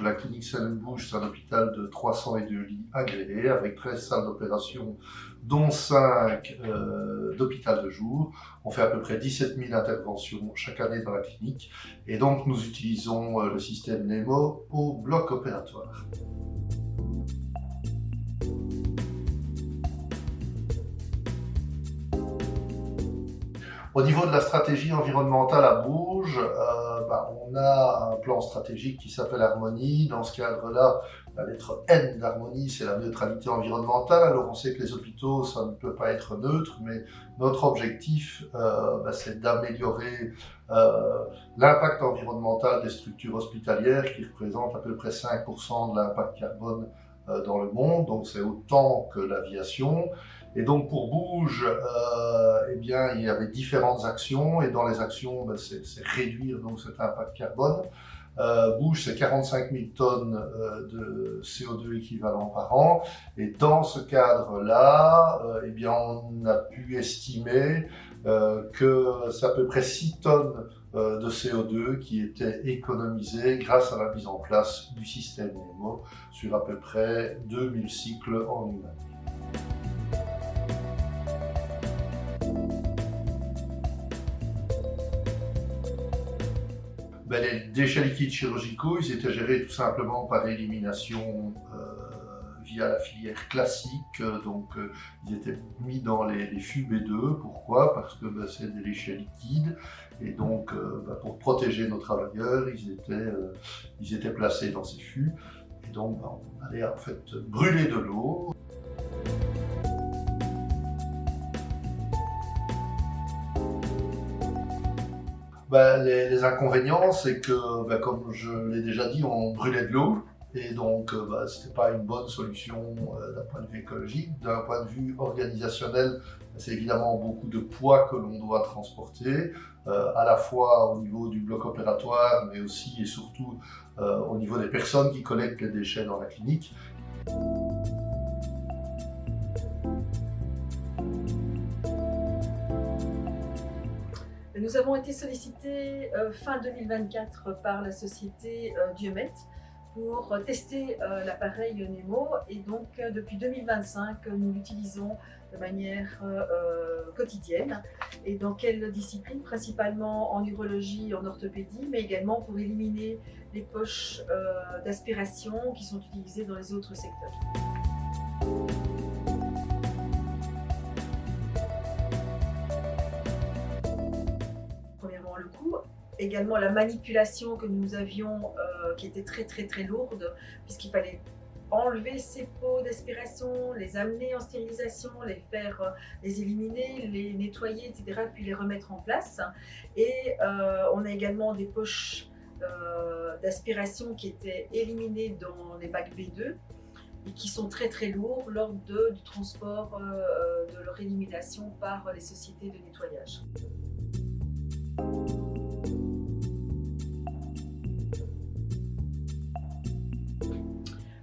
la clinique Stellenbosch, c'est un hôpital de 302 lits agréés avec 13 salles d'opération, dont 5 d'hôpital de jour. On fait à peu près 17 000 interventions chaque année dans la clinique et donc nous utilisons le système NEMO au bloc opératoire. Au niveau de la stratégie environnementale à Bourges, on a un plan stratégique qui s'appelle Harmonie. Dans ce cadre-là, la lettre N d'Harmonie, c'est la neutralité environnementale. Alors on sait que les hôpitaux, ça ne peut pas être neutre, mais notre objectif, c'est d'améliorer l'impact environnemental des structures hospitalières qui représentent à peu près 5% de l'impact carbone dans le monde, donc c'est autant que l'aviation. Et donc pour Bourges, il y avait différentes actions, et dans les actions, c'est réduire donc cet impact carbone. Bourges, c'est 45 000 tonnes de CO2 équivalent par an, et dans ce cadre-là, on a pu estimer que c'est à peu près 6 tonnes de CO2 qui étaient économisées grâce à la mise en place du système NEMO sur à peu près 2000 cycles en une année. Les déchets liquides chirurgicaux, ils étaient gérés tout simplement par élimination via la filière classique, ils étaient mis dans les fûts B2. Pourquoi? Parce que c'est des déchets liquides, et donc pour protéger nos travailleurs, ils étaient placés dans ces fûts, et donc on allait en fait brûler de l'eau. Les inconvénients, c'est que, comme je l'ai déjà dit, on brûlait de l'eau, et donc ce n'était pas une bonne solution d'un point de vue écologique. D'un point de vue organisationnel, c'est évidemment beaucoup de poids que l'on doit transporter, à la fois au niveau du bloc opératoire, mais aussi et surtout au niveau des personnes qui collectent les déchets dans la clinique. Nous avons été sollicités fin 2024 par la société Diomet pour tester l'appareil NEMO, et donc depuis 2025 nous l'utilisons de manière quotidienne. Et dans quelle discipline? Principalement en urologie, en orthopédie, mais également pour éliminer les poches d'aspiration qui sont utilisées dans les autres secteurs. Le coût, également la manipulation que nous avions qui était très lourde, puisqu'il fallait enlever ces pots d'aspiration, les amener en stérilisation, les éliminer, les nettoyer, etc., puis les remettre en place. Et on a également des poches d'aspiration qui étaient éliminées dans les bacs B2 et qui sont très lourds lors du transport de leur élimination par les sociétés de nettoyage.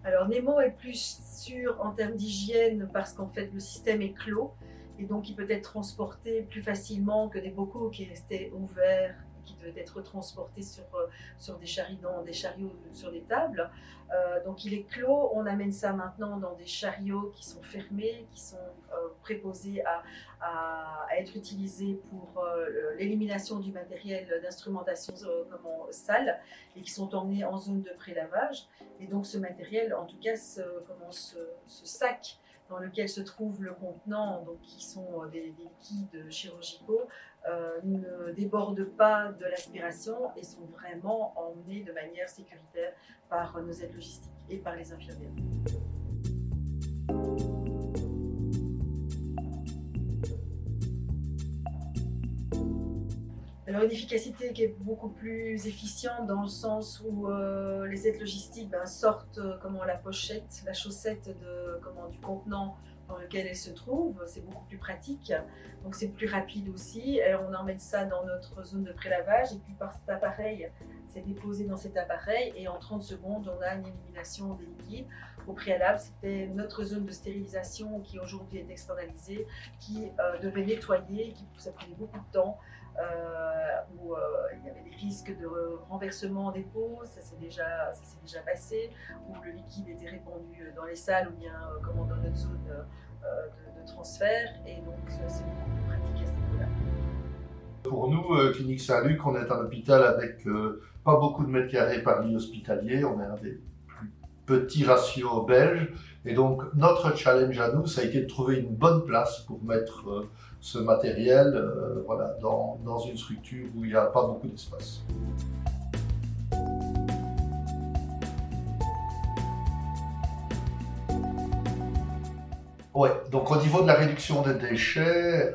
Alors NEMO est plus sûr en termes d'hygiène parce qu'en fait le système est clos, et donc il peut être transporté plus facilement que des bocaux qui restaient ouverts et qui devaient être transportés sur des chariots, sur des tables. Donc il est clos. On amène ça maintenant dans des chariots qui sont fermés, qui sont préposés à être utilisés pour l'élimination du matériel d'instrumentation sale, et qui sont emmenés en zone de pré-lavage. Et donc ce matériel, en tout cas ce sac dans lequel se trouve le contenant, donc qui sont des liquides chirurgicaux, ne débordent pas de l'aspiration et sont vraiment emmenés de manière sécuritaire par nos aides logistiques et par les infirmières. Alors une efficacité qui est beaucoup plus efficiente dans le sens où les aides logistiques sortent la pochette, la chaussette du contenant dans lequel elle se trouve. C'est beaucoup plus pratique, donc c'est plus rapide aussi. Alors on emmène ça dans notre zone de prélavage, et puis par cet appareil, c'est déposé dans cet appareil, et en 30 secondes on a une élimination des liquides. Au préalable, c'était notre zone de stérilisation qui aujourd'hui est externalisée, qui devait nettoyer, ça prenait beaucoup de temps. où il y avait des risques de renversement des pots, ça s'est déjà passé, où le liquide était répandu dans les salles ou bien dans notre zone de transfert, et donc c'est beaucoup plus pratique à ce niveau-là. Pour nous, Clinique Saint-Luc, on est un hôpital avec pas beaucoup de mètres carrés par lit hospitalier. On est un des plus petits ratios belges. Et donc, notre challenge à nous, ça a été de trouver une bonne place pour mettre ce matériel voilà, dans une structure où il n'y a pas beaucoup d'espace. Ouais, donc au niveau de la réduction des déchets,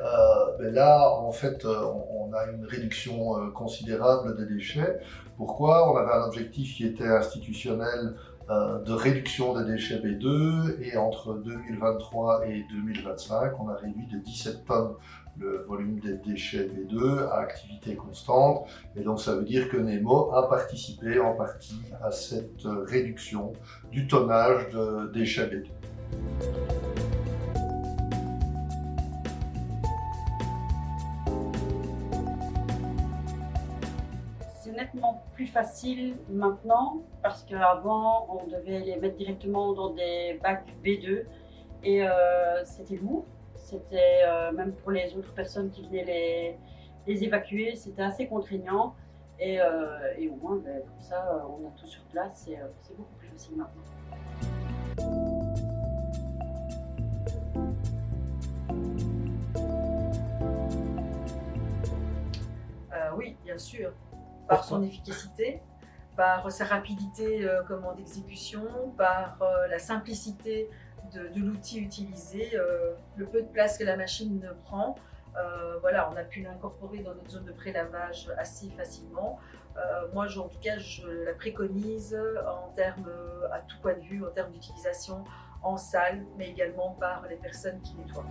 ben là, en fait, on a une réduction considérable des déchets. Pourquoi? On avait un objectif qui était institutionnel de réduction des déchets B2, et entre 2023 et 2025, on a réduit de 17 tonnes le volume des déchets B2 à activité constante. Et donc ça veut dire que Nemo a participé en partie à cette réduction du tonnage de déchets B2. C'est nettement plus facile maintenant parce qu'avant on devait les mettre directement dans des bacs B2 et c'était lourd. C'était même pour les autres personnes qui venaient les évacuer, c'était assez contraignant et au moins comme ça on a tout sur place, c'est beaucoup plus facile maintenant. Oui, bien sûr. Par son efficacité, par sa rapidité d'exécution, par la simplicité de l'outil utilisé, le peu de place que la machine prend. Voilà, on a pu l'incorporer dans notre zone de prélavage assez facilement. Moi, en tout cas, je la préconise en termes, à tout point de vue, en termes d'utilisation en salle, mais également par les personnes qui nettoient.